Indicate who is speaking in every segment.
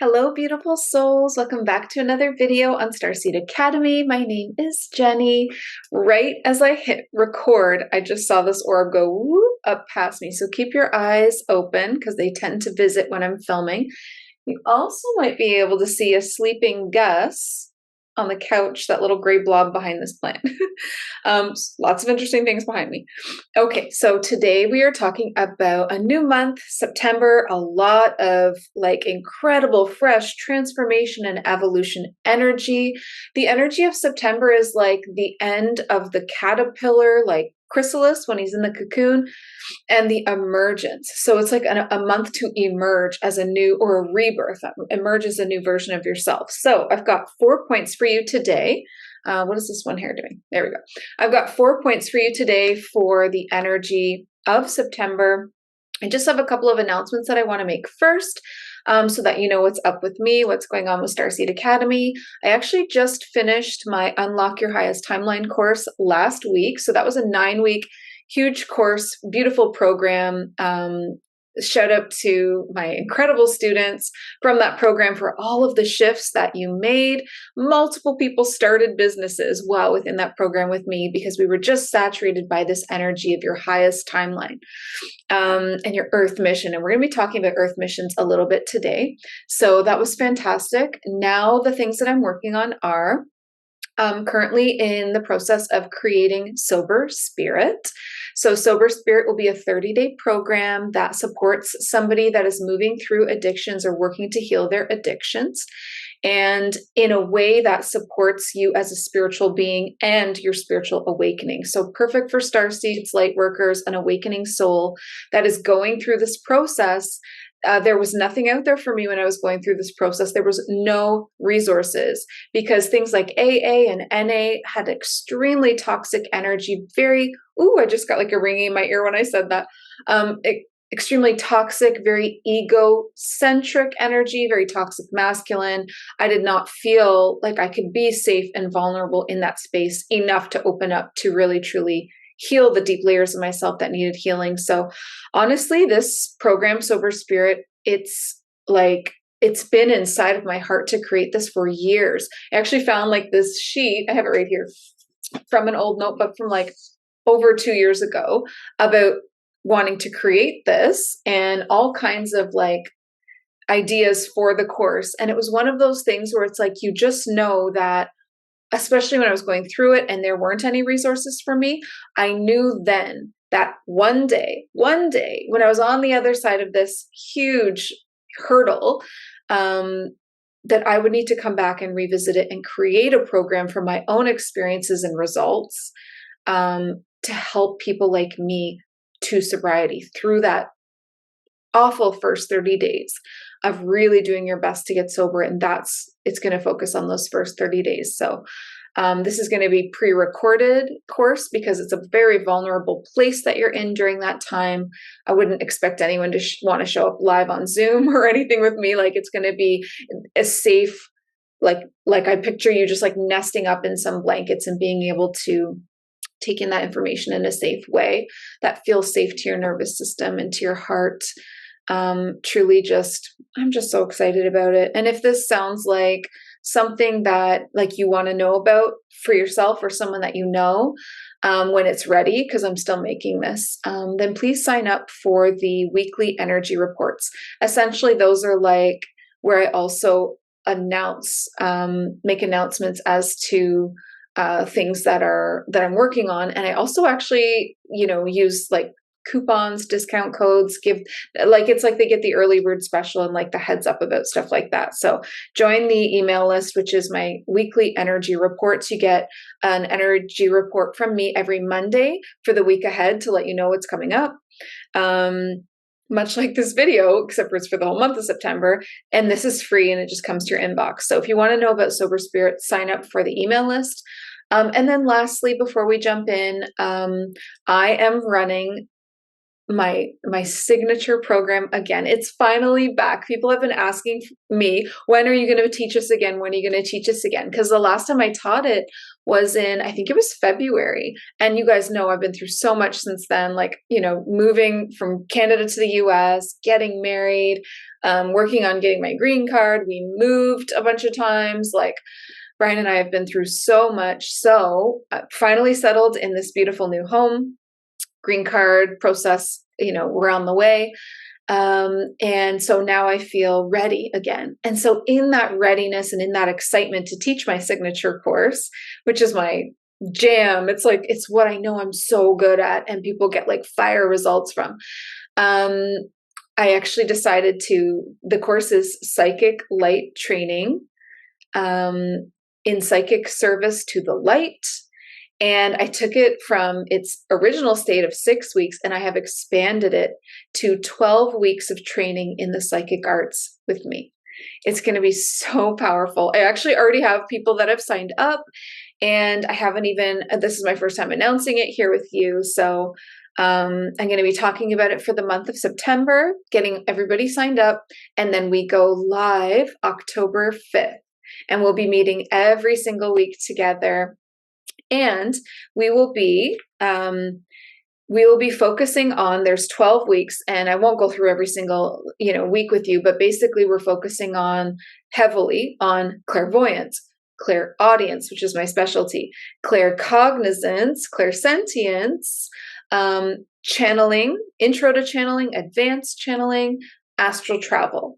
Speaker 1: Hello, beautiful souls. Welcome back to another video on Starseed Academy. My name is Jenny. Right as I hit record, I just saw this orb go whoop up past me. So keep your eyes open because they tend to visit when I'm filming. You also might be able to see a sleeping Gus on the couch, that little gray blob behind this plant. Lots of interesting things behind me. Okay, so today we are talking about a new month, September, a lot of like incredible, fresh transformation and evolution energy. The energy of September is like the end of the caterpillar, like chrysalis when he's in the cocoon, and the emergence. So it's like a month to emerge as a new or a rebirth, emerge as a new version of yourself. So I've got 4 points for you today. What is this one here doing? There we go. I've got 4 points for you today for the energy of September. I just have a couple of announcements that I want to make first, so that you know what's up with me, what's going on with Starseed Academy. I actually just finished my Unlock Your Highest Timeline course last week. So that was a 9-week huge course, beautiful program. Shout out to my incredible students from that program for all of the shifts that you made. Multiple people started businesses while within that program with me because we were just saturated by this energy of your highest timeline and your Earth mission. And we're going to be talking about Earth missions a little bit today. So that was fantastic. Now the things that I'm working on are currently in the process of creating Sober Spirit. So Sober Spirit will be a 30-day program that supports somebody that is moving through addictions or working to heal their addictions, and in a way that supports you as a spiritual being and your spiritual awakening. So perfect for starseeds, light workers, an awakening soul that is going through this process. There was nothing out there for me when I was going through this process. There was no resources because things like AA and NA had extremely toxic energy. I just got like a ringing in my ear when I said that. Extremely toxic, very egocentric energy, very toxic masculine. I did not feel like I could be safe and vulnerable in that space enough to open up to really, truly heal the deep layers of myself that needed healing. So honestly, this program, Sober Spirit, it's been inside of my heart to create this for years. I actually found like this sheet, I have it right here, from an old notebook from like over 2 years ago about wanting to create this and all kinds of like ideas for the course. And it was one of those things where it's like, you just know that, especially when I was going through it and there weren't any resources for me, I knew then that one day, when I was on the other side of this huge hurdle, that I would need to come back and revisit it and create a program from my own experiences and results, to help people like me to sobriety through that awful first 30 days of really doing your best to get sober. And it's going to focus on those first 30 days. So this is going to be pre-recorded course because it's a very vulnerable place that you're in during that time. I wouldn't expect anyone to want to show up live on Zoom or anything with me. Like it's going to be a safe, like I picture you just like nesting up in some blankets and being able to take in that information in a safe way that feels safe to your nervous system and to your heart. Truly I'm just so excited about it. And if this sounds like something that like you want to know about for yourself or someone that you know, when it's ready, because I'm still making this, then please sign up for the weekly energy reports. Essentially, those are like where I also make announcements as to things that I'm working on. And I also actually, use like coupons, discount codes, it's like they get the early bird special and like the heads up about stuff like that. So join the email list, which is my weekly energy reports. You get an energy report from me every Monday for the week ahead to let you know what's coming up. Much like this video, except for it's for the whole month of September. And this is free and it just comes to your inbox. So if you want to know about Sober Spirit, sign up for the email list. And then lastly, before we jump in, I am running my signature program again. It's finally back. People have been asking me, when are you going to teach us again? When are you going to teach us again? Because the last time I taught it was in, I think it was February. And you guys know I've been through so much since then, like, moving from Canada to the US, getting married, working on getting my green card. We moved a bunch of times. Like, Brian and I have been through so much. So finally settled in this beautiful new home. Green card process, we're on the way. And so now I feel ready again. And so in that readiness and in that excitement to teach my signature course, which is my jam, it's what I know I'm so good at and people get like fire results from. I actually decided the course is psychic light training, in psychic service to the light. And I took it from its original state of 6 weeks and I have expanded it to 12 weeks of training in the psychic arts with me. It's going to be so powerful. I actually already have people that have signed up, and I haven't even, this is my first time announcing it here with you. So I'm going to be talking about it for the month of September, getting everybody signed up, and then we go live October 5th. And we'll be meeting every single week together. And we will be focusing on, there's 12 weeks, and I won't go through every single, week with you, but basically we're focusing heavily on clairvoyance, clairaudience, which is my specialty, claircognizance, clairsentience, channeling, intro to channeling, advanced channeling, astral travel.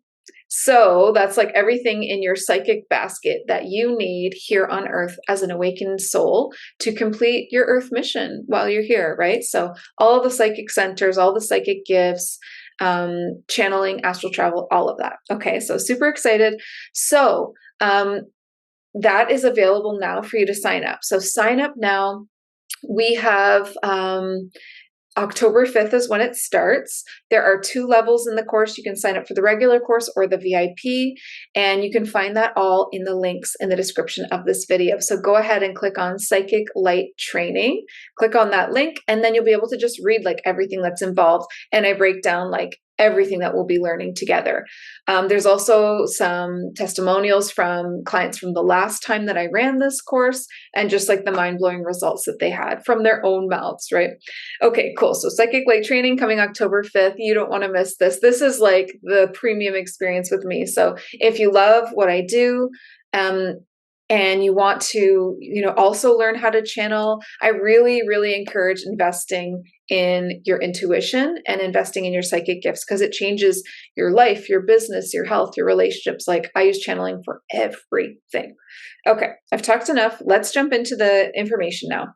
Speaker 1: So that's like everything in your psychic basket that you need here on Earth as an awakened soul to complete your Earth mission while you're here, right? So all of the psychic centers, all the psychic gifts, channeling, astral travel, all of that. Okay, so super excited. So that is available now for you to sign up. So sign up now. We have October 5th is when it starts. There are 2 levels in the course. You can sign up for the regular course or the VIP, and you can find that all in the links in the description of this video. So go ahead and click on Psychic Light Training. Click on that link, and then you'll be able to just read like everything that's involved. And I break down like everything that we'll be learning together. There's also some testimonials from clients from the last time that I ran this course, and just like the mind-blowing results that they had from their own mouths, right? Okay, cool. So Psychic Light Training coming October 5th. You don't want to miss this. This is like the premium experience with me. So if you love what I do, and you want to, also learn how to channel, I really, really encourage investing in your intuition and investing in your psychic gifts, because it changes your life, your business, your health, your relationships. Like, I use channeling for everything. Okay, I've talked enough. Let's jump into the information now.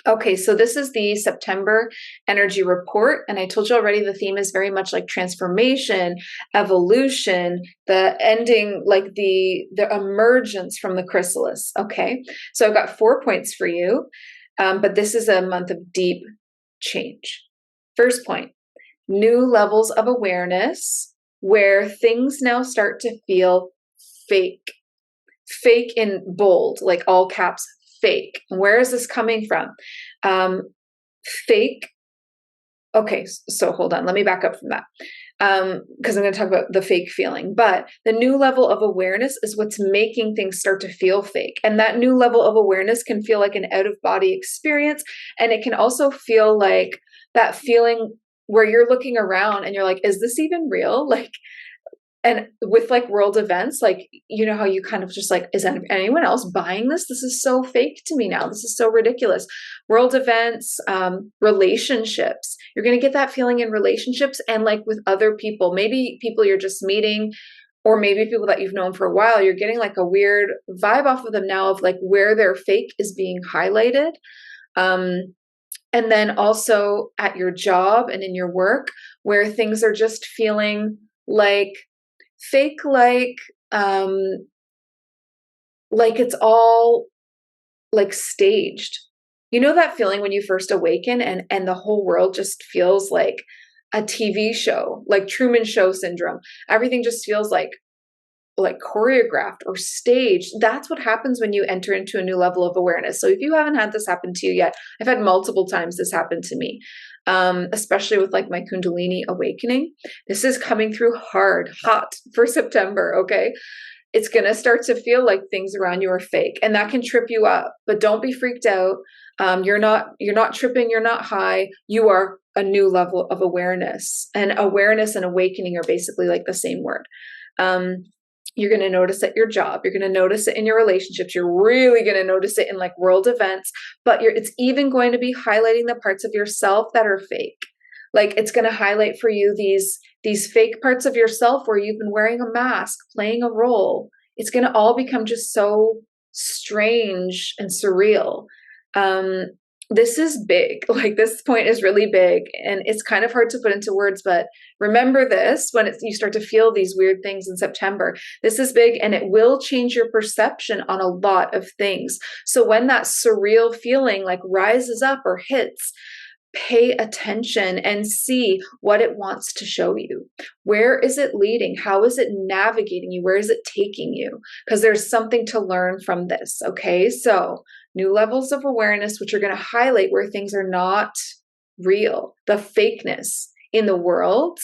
Speaker 1: Okay, so this is the September energy report. And I told you already, the theme is very much like transformation, evolution, the ending, like the emergence from the chrysalis. Okay, so I've got 4 points for you, but this is a month of deep change. First point, new levels of awareness where things now start to feel fake. Fake in bold, like all caps, fake. Where is this coming from? Fake. Okay, so hold on. Let me back up from that, because I'm going to talk about the fake feeling. But the new level of awareness is what's making things start to feel fake. And that new level of awareness can feel like an out-of-body experience. And it can also feel like that feeling where you're looking around and you're like, is this even real? Like, and with like world events, like, how you kind of just like, is anyone else buying this? This is so fake to me now. This is so ridiculous. World events, relationships, you're going to get that feeling in relationships and like with other people, maybe people you're just meeting, or maybe people that you've known for a while. You're getting like a weird vibe off of them now of like where their fake is being highlighted. And then also at your job and in your work, where things are just feeling like fake, like it's all like staged. That feeling when you first awaken and the whole world just feels like a TV show, like Truman Show syndrome. Everything just feels like choreographed or staged. That's what happens when you enter into a new level of awareness. So if you haven't had this happen to you yet, I've had multiple times this happen to me, especially with like my Kundalini awakening. This is coming through hot for September. Okay. It's going to start to feel like things around you are fake, and that can trip you up, but don't be freaked out. You're not tripping, you're not high, you are a new level of awareness. And awareness and awakening are basically like the same word. You're going to notice at your job, you're going to notice it in your relationships, you're really going to notice it in like world events, but it's even going to be highlighting the parts of yourself that are fake. Like it's going to highlight for you these fake parts of yourself where you've been wearing a mask, playing a role. It's going to all become just so strange and surreal. This is big. Like this point is really big, and it's kind of hard to put into words, but remember this when you start to feel these weird things in September. This is big, and it will change your perception on a lot of things. So when that surreal feeling like rises up or hits, pay attention and see what it wants to show you. Where is it leading? How is it navigating you? Where is it taking you? Because there's something to learn from this. Okay, so new levels of awareness, which are going to highlight where things are not real, the fakeness in the world.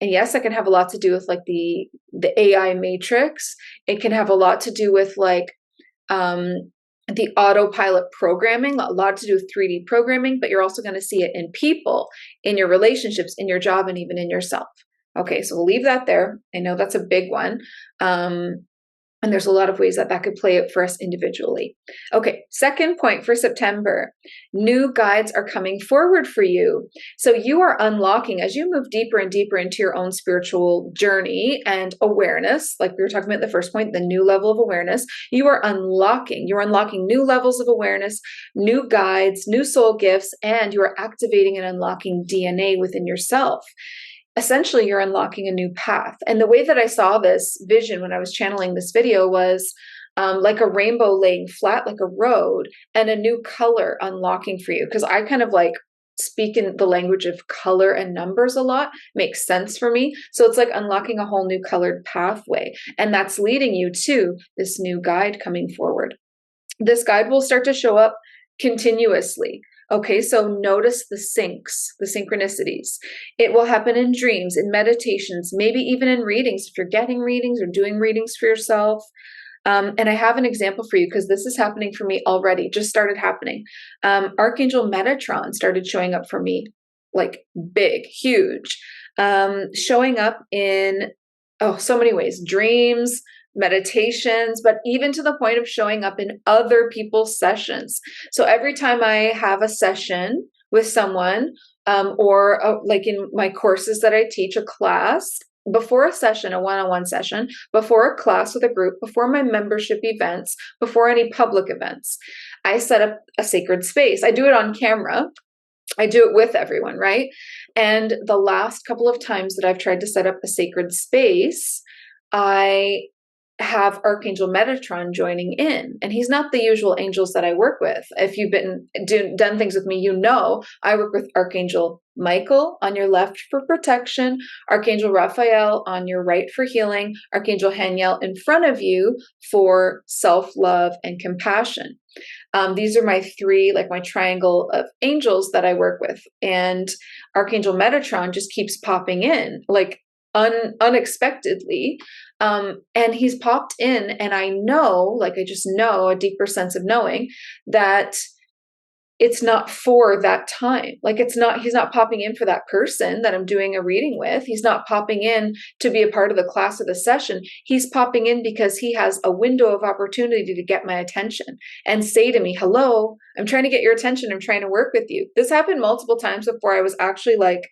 Speaker 1: And yes, it can have a lot to do with like the AI matrix. It can have a lot to do with like the autopilot programming, a lot to do with 3D programming, but you're also going to see it in people, in your relationships, in your job, and even in yourself. Okay, so we'll leave that there. I know that's a big one. And there's a lot of ways that could play out for us individually. Okay, second point for September, new guides are coming forward for you. So you are unlocking as you move deeper and deeper into your own spiritual journey and awareness, like we were talking about in the first point, the new level of awareness, you're unlocking new levels of awareness, new guides, new soul gifts, and you are activating and unlocking DNA within yourself. Essentially, you're unlocking a new path. And the way that I saw this vision when I was channeling this video was like a rainbow laying flat like a road and a new color unlocking for you. Because I kind of like speak in the language of color and numbers a lot, makes sense for me. So it's like unlocking a whole new colored pathway. And that's leading you to this new guide coming forward. This guide will start to show up continuously. Okay, so notice the synchronicities. It will happen in dreams, in meditations, maybe even in readings, if you're getting readings or doing readings for yourself. And I have an example for you because this is happening for me already, just started happening. Archangel Metatron started showing up for me, like big, huge, showing up in, so many ways, dreams, meditations, but even to the point of showing up in other people's sessions. So every time I have a session with someone, or like in my courses that I teach, a class, before a session, a one-on-one session, before a class with a group, before my membership events, before any public events, I set up a sacred space. I do it on camera. I do it with everyone, right? And the last couple of times that I've tried to set up a sacred space, I have Archangel Metatron joining in, and he's not the usual angels that I work with. If you've done things with me, you know I work with Archangel Michael on your left for protection, Archangel Raphael on your right for healing, Archangel Haniel in front of you for self-love and compassion. These are my three, like my triangle of angels that I work with, and Archangel Metatron just keeps popping in, like unexpectedly. And he's popped in, and I know, like I just know a deeper sense of knowing that it's not for that time. Like he's not popping in for that person that I'm doing a reading with. He's not popping in to be a part of the class or the session. He's popping in because he has a window of opportunity to get my attention and say to me, hello, I'm trying to get your attention. I'm trying to work with you. This happened multiple times before I was actually like,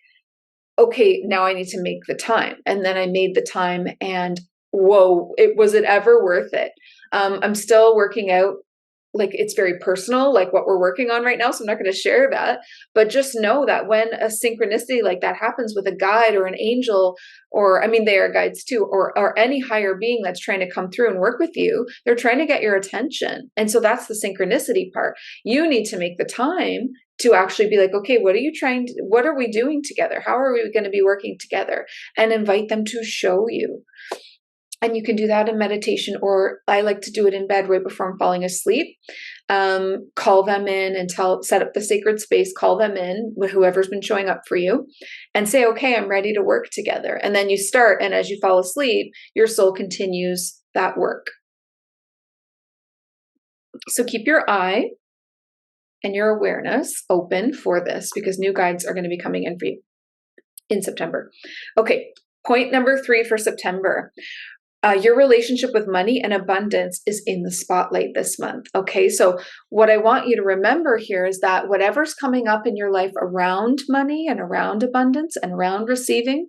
Speaker 1: okay, now I need to make the time. And then I made the time, and whoa, was it ever worth it? I'm still working out, like it's very personal, like what we're working on right now. So I'm not going to share that, but just know that when a synchronicity like that happens with a guide or an angel, or, I mean, they are guides too, or any higher being that's trying to come through and work with you, they're trying to get your attention. And so that's the synchronicity part. You need to make the time to actually be like, okay, what are we doing together? How are we going to be working together? And invite them to show you. And you can do that in meditation, or I like to do it in bed right before I'm falling asleep. Call them in and set up the sacred space, call them in with whoever's been showing up for you, and say, okay, I'm ready to work together. And then you start, and as you fall asleep, your soul continues that work. So keep your eye and your awareness open for this, because new guides are going to be coming in for you in September. Okay, point number 3 for September. Your relationship with money and abundance is in the spotlight this month. Okay, so what I want you to remember here is that whatever's coming up in your life around money and around abundance and around receiving,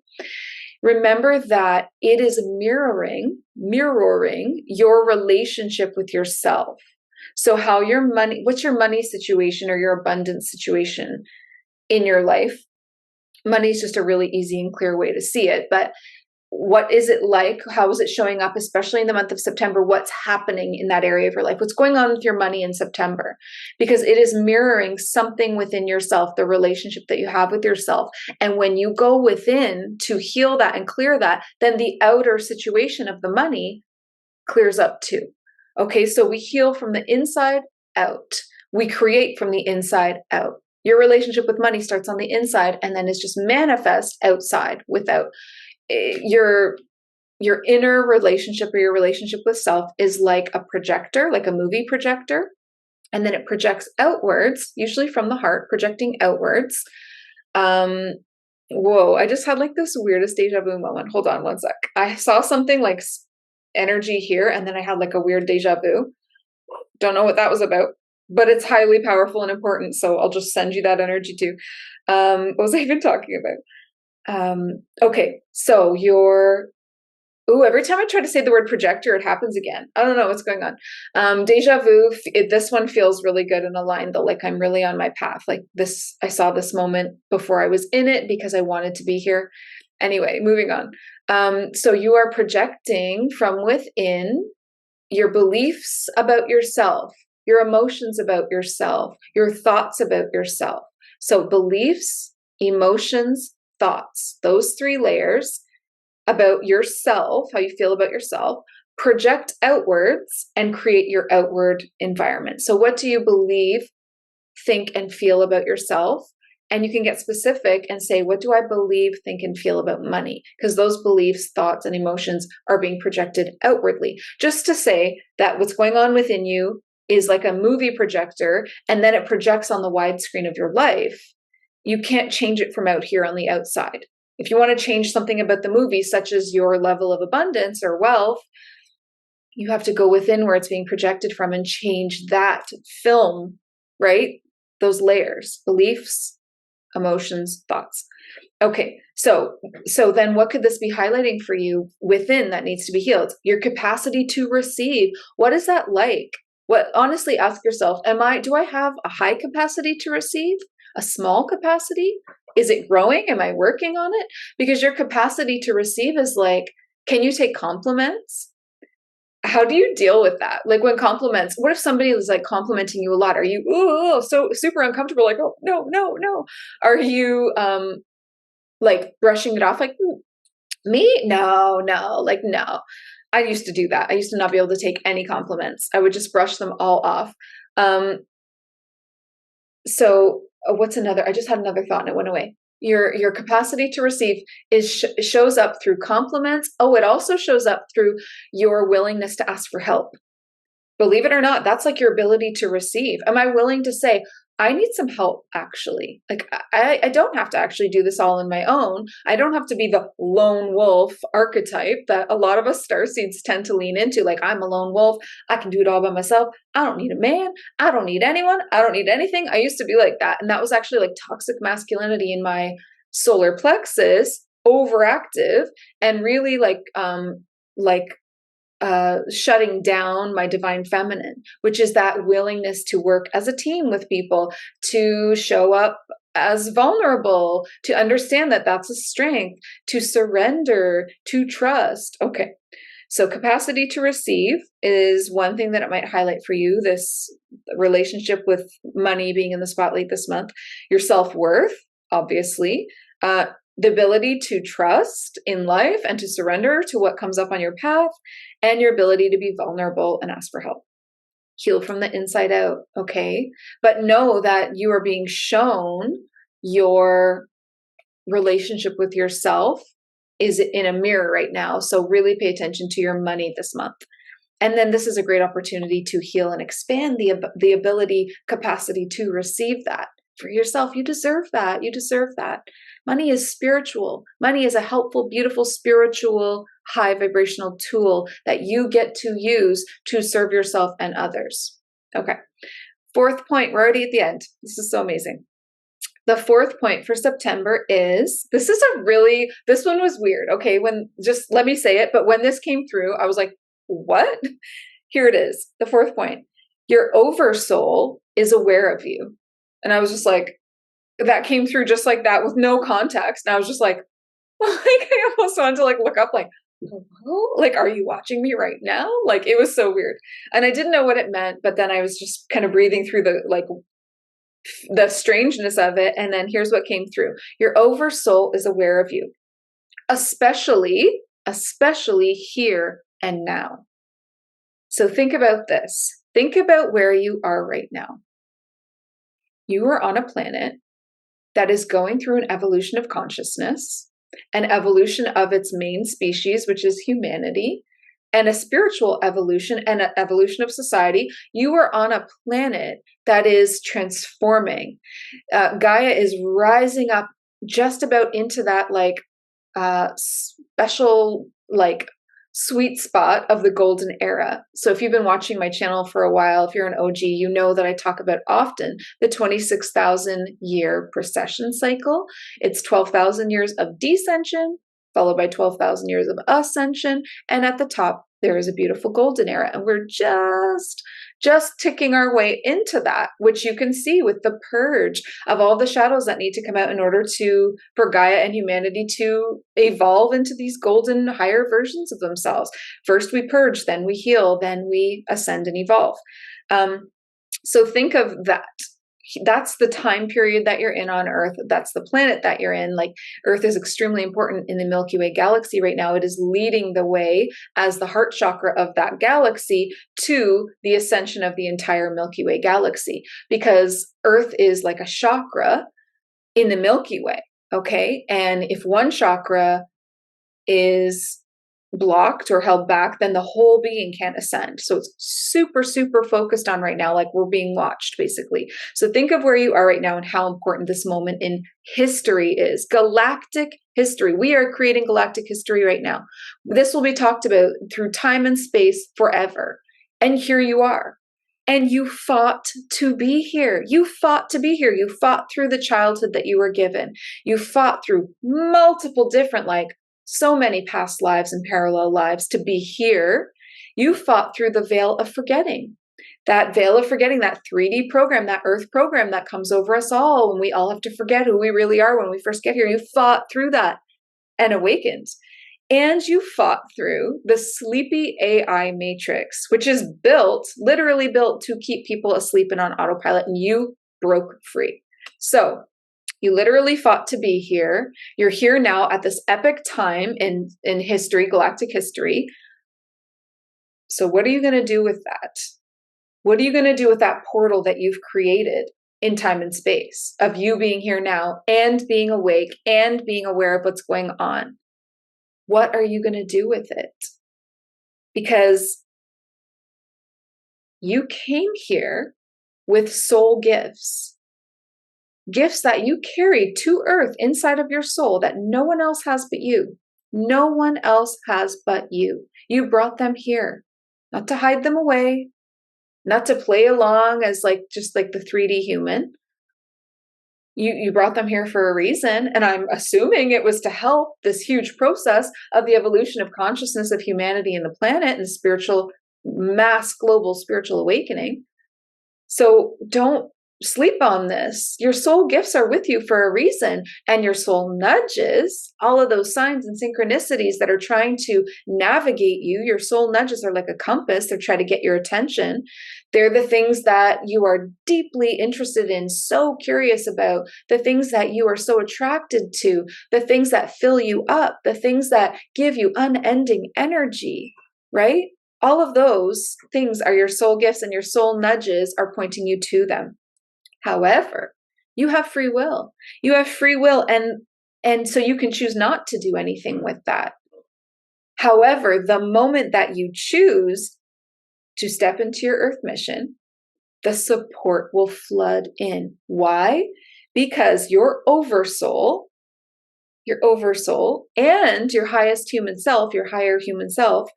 Speaker 1: remember that it is mirroring your relationship with yourself. So how your money, what's your money situation or your abundance situation in your life? Money is just a really easy and clear way to see it, but what is it like? How is it showing up, especially in the month of September? What's happening in that area of your life? What's going on with your money in September? Because it is mirroring something within yourself, the relationship that you have with yourself. And when you go within to heal that and clear that, then the outer situation of the money clears up too. Okay, so we heal from the inside out. We create from the inside out. Your relationship with money starts on the inside and then is just manifest outside without. Your inner relationship or your relationship with self is like a projector, like a movie projector, and then it projects outwards, usually from the heart, projecting outwards. Whoa, I just had like this weirdest deja vu moment. Hold on one sec. I saw something like energy here, and then I had like a weird deja vu. Don't know what that was about, but it's highly powerful and important, so I'll just send you that energy too. What was I even talking about? Okay, so every time I try to say the word projector, it happens again. I don't know what's going on. Deja vu, this one feels really good and aligned, though, like I'm really on my path. Like this, I saw this moment before I was in it because I wanted to be here. Anyway, moving on. So you are projecting from within your beliefs about yourself, your emotions about yourself, your thoughts about yourself. So beliefs, emotions, thoughts, those 3 layers about yourself, how you feel about yourself, project outwards and create your outward environment. So what do you believe, think, and feel about yourself? And you can get specific and say, what do I believe, think, and feel about money? Because those beliefs, thoughts, and emotions are being projected outwardly. Just to say that what's going on within you is like a movie projector, and then it projects on the widescreen of your life. You can't change it from out here on the outside. If you want to change something about the movie, such as your level of abundance or wealth, you have to go within where it's being projected from and change that film, right? Those layers, beliefs, emotions, thoughts. Okay, so then what could this be highlighting for you within that needs to be healed? Your capacity to receive. What is that like? Honestly, ask yourself, do I have a high capacity to receive? A small capacity? Is it growing? Am I working on it? Because your capacity to receive is like, can you take compliments? How do you deal with that? Like when compliments, what if somebody was like complimenting you a lot? Are you so super uncomfortable? Like, oh, no. Are you like brushing it off? Like, me? No, like, no. I used to do that. I used to not be able to take any compliments. I would just brush them all off. So what's another? I just had another thought and it went away. Your capacity to receive shows up through compliments. Oh, it also shows up through your willingness to ask for help. Believe it or not, that's like your ability to receive. Am I willing to say, I need some help, actually? Like, I don't have to actually do this all on my own. I don't have to be the lone wolf archetype that a lot of us starseeds tend to lean into. Like, I'm a lone wolf. I can do it all by myself. I don't need a man. I don't need anyone. I don't need anything. I used to be like that. And that was actually like toxic masculinity in my solar plexus, overactive, and really shutting down my divine feminine, which is that willingness to work as a team with people, to show up as vulnerable, to understand that that's a strength, to surrender, to trust. Okay. So capacity to receive is one thing that it might highlight for you, this relationship with money being in the spotlight this month. Your self-worth, obviously, the ability to trust in life and to surrender to what comes up on your path, and your ability to be vulnerable and ask for help. Heal from the inside out, okay? But know that you are being shown your relationship with yourself is in a mirror right now. So really pay attention to your money this month. And then this is a great opportunity to heal and expand the ability, capacity to receive that for yourself. You deserve that. You deserve that. Money is spiritual. Money is a helpful, beautiful, spiritual, high vibrational tool that you get to use to serve yourself and others. Okay. Fourth point, we're already at the end. This is so amazing. The fourth point for September is, this one was weird. Okay. Just let me say it. But when this came through, I was like, what? Here it is. The fourth point. Your oversoul is aware of you. And I was just like, that came through just like that with no context. And I was just like I almost wanted to look up hello? Are you watching me right now? It was so weird. And I didn't know what it meant, but then I was just kind of breathing through the strangeness of it. And then here's what came through. Your oversoul is aware of you, especially here and now. So think about this. Think about where you are right now. You are on a planet that is going through an evolution of consciousness, an evolution of its main species, which is humanity, and a spiritual evolution and an evolution of society. You are on a planet that is transforming. Gaia is rising up just about into that special sweet spot of the golden era. So if you've been watching my channel for a while, if you're an OG, you know that I talk about often the 26,000 year precession cycle. It's 12,000 years of descension, followed by 12,000 years of ascension. And at the top, there is a beautiful golden era. And we're just ticking our way into that, which you can see with the purge of all the shadows that need to come out in order for Gaia and humanity to evolve into these golden higher versions of themselves. First we purge, then we heal, then we ascend and evolve. So think of that. That's the time period that you're in on Earth. That's the planet that you're in. Earth is extremely important in the Milky Way galaxy right now. It is leading the way as the heart chakra of that galaxy to the ascension of the entire Milky Way galaxy, because Earth is like a chakra in the Milky Way. Okay. And if one chakra is blocked or held back, then the whole being can't ascend. So it's super, super focused on right now, we're being watched basically. So think of where you are right now and how important this moment in history is. Galactic history. We are creating galactic history right now. This will be talked about through time and space forever. And here you are. And you fought to be here. You fought to be here. You fought through the childhood that you were given. You fought through multiple different, so many past lives and parallel lives to be here. You fought through the veil of forgetting. That veil of forgetting, that 3D program, that earth program that comes over us all when we all have to forget who we really are when we first get here. You fought through that and awakened. And you fought through the sleepy AI matrix, which is literally built to keep people asleep and on autopilot, and you broke free. So you literally fought to be here. You're here now at this epic time in history, galactic history. So what are you going to do with that? What are you going to do with that portal that you've created in time and space of you being here now and being awake and being aware of what's going on? What are you going to do with it? Because you came here with soul gifts. Gifts that you carried to Earth inside of your soul that no one else has but you. No one else has but you. You brought them here, not to hide them away, not to play along as just the 3D human. You brought them here for a reason, and I'm assuming it was to help this huge process of the evolution of consciousness of humanity and the planet and the spiritual mass global spiritual awakening. So don't sleep on this. Your soul gifts are with you for a reason, and your soul nudges, all of those signs and synchronicities that are trying to navigate you. Your soul nudges are like a compass. They're trying to get your attention. They're the things that you are deeply interested in, so curious about, the things that you are so attracted to, the things that fill you up, the things that give you unending energy, right? All of those things are your soul gifts, and your soul nudges are pointing you to them. However, you have free will. You have free will, and so you can choose not to do anything with that. However, the moment that you choose to step into your earth mission, the support will flood in. Why? Because your oversoul and your highest human self, your higher human self,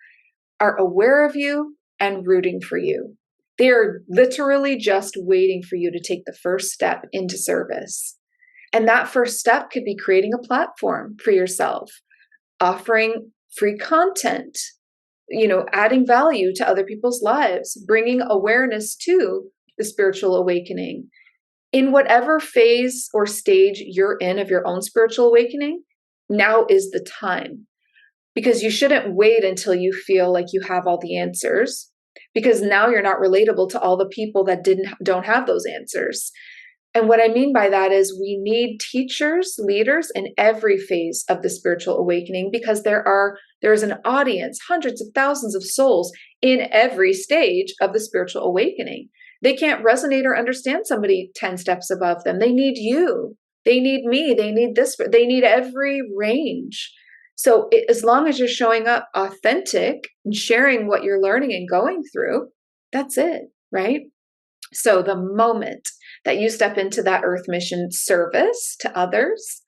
Speaker 1: are aware of you and rooting for you. They are literally just waiting for you to take the first step into service. And that first step could be creating a platform for yourself, offering free content, adding value to other people's lives, bringing awareness to the spiritual awakening. In whatever phase or stage you're in of your own spiritual awakening, now is the time. Because you shouldn't wait until you feel like you have all the answers, because now you're not relatable to all the people that don't have those answers. And what I mean by that is we need teachers, leaders in every phase of the spiritual awakening, because there is an audience, hundreds of thousands of souls in every stage of the spiritual awakening. They can't resonate or understand somebody 10 steps above them. They need you. They need me. They need this. They need every range. So as long as you're showing up authentic and sharing what you're learning and going through, that's it, right? So the moment that you step into that earth mission service to others,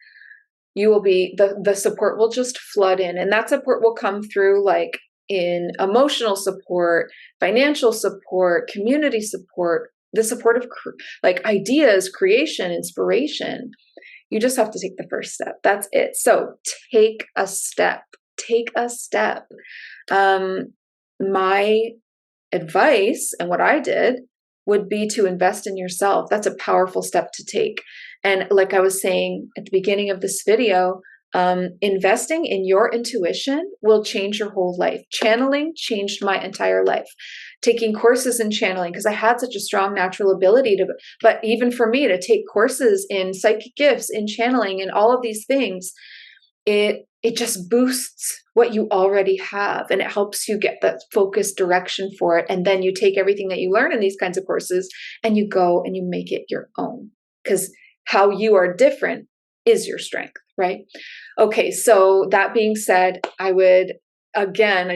Speaker 1: you will be, the support will just flood in. And that support will come through like in emotional support, financial support, community support, the support of like ideas, creation, inspiration. You just have to take the first step. That's it. So take a step. Take a step. My advice and what I did would be to invest in yourself. That's a powerful step to take. And like I was saying at the beginning of this video, investing in your intuition will change your whole life. Channeling changed my entire life. Taking courses in channeling, because I had such a strong natural ability to, but even for me to take courses in psychic gifts, in channeling, and all of these things, it just boosts what you already have, and it helps you get that focused direction for it. And then you take everything that you learn in these kinds of courses and you go and you make it your own, because how you are different is your strength, right? Okay, so that being said, I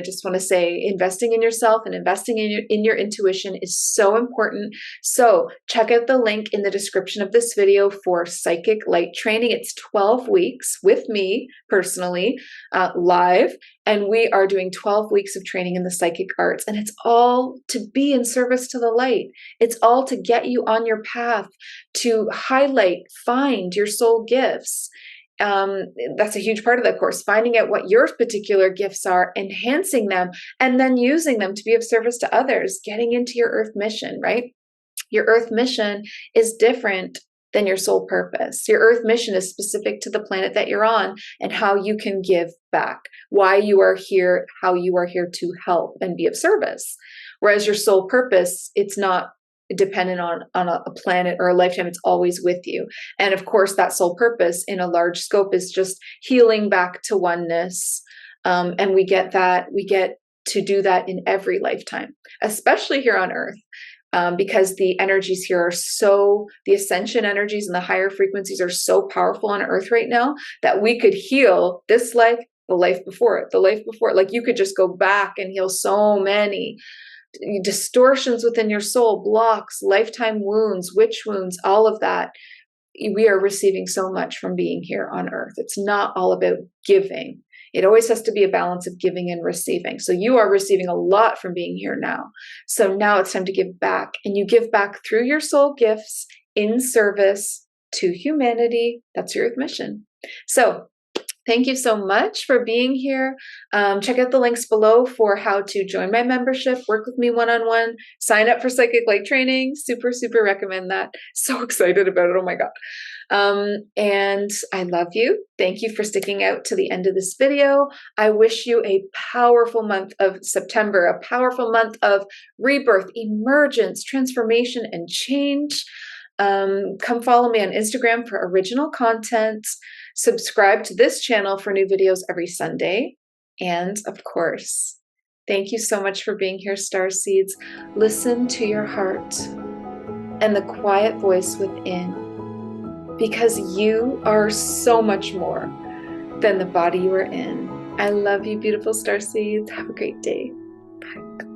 Speaker 1: just want to say investing in yourself and investing in your intuition is so important. So check out the link in the description of this video for Psychic Light Training. It's 12 weeks with me personally, live, and we are doing 12 weeks of training in the psychic arts, and it's all to be in service to the light. It's all to get you on your path to find your soul gifts. That's a huge part of the course, finding out what your particular gifts are, enhancing them, and then using them to be of service to others, getting into your earth mission, right? Your earth mission is different than your soul purpose. Your earth mission is specific to the planet that you're on and how you can give back, why you are here, how you are here to help and be of service. Whereas your soul purpose, it's not dependent on a planet or a lifetime. It's always with you. And of course, that soul purpose in a large scope is just healing back to oneness. And we get to do that in every lifetime, especially here on Earth. Because the energies here the ascension energies and the higher frequencies are so powerful on Earth right now that we could heal this life, the life before it, like you could just go back and heal so many distortions within your soul, blocks, lifetime wounds, witch wounds, all of that. We are receiving so much from being here on Earth. It's not all about giving. It always has to be a balance of giving and receiving. So you are receiving a lot from being here now. So now it's time to give back, and you give back through your soul gifts in service to humanity. That's your earth mission. So thank you so much for being here. Check out the links below for how to join my membership, work with me one-on-one, sign up for Psychic Light Training. Super, super recommend that. So excited about it. Oh my God. And I love you. Thank you for sticking out to the end of this video. I wish you a powerful month of September, a powerful month of rebirth, emergence, transformation, and change. Come follow me on Instagram for original content. Subscribe to this channel for new videos every Sunday. And of course, thank you so much for being here, Starseeds. Listen to your heart and the quiet voice within, because you are so much more than the body you are in. I love you, beautiful Starseeds. Have a great day. Bye.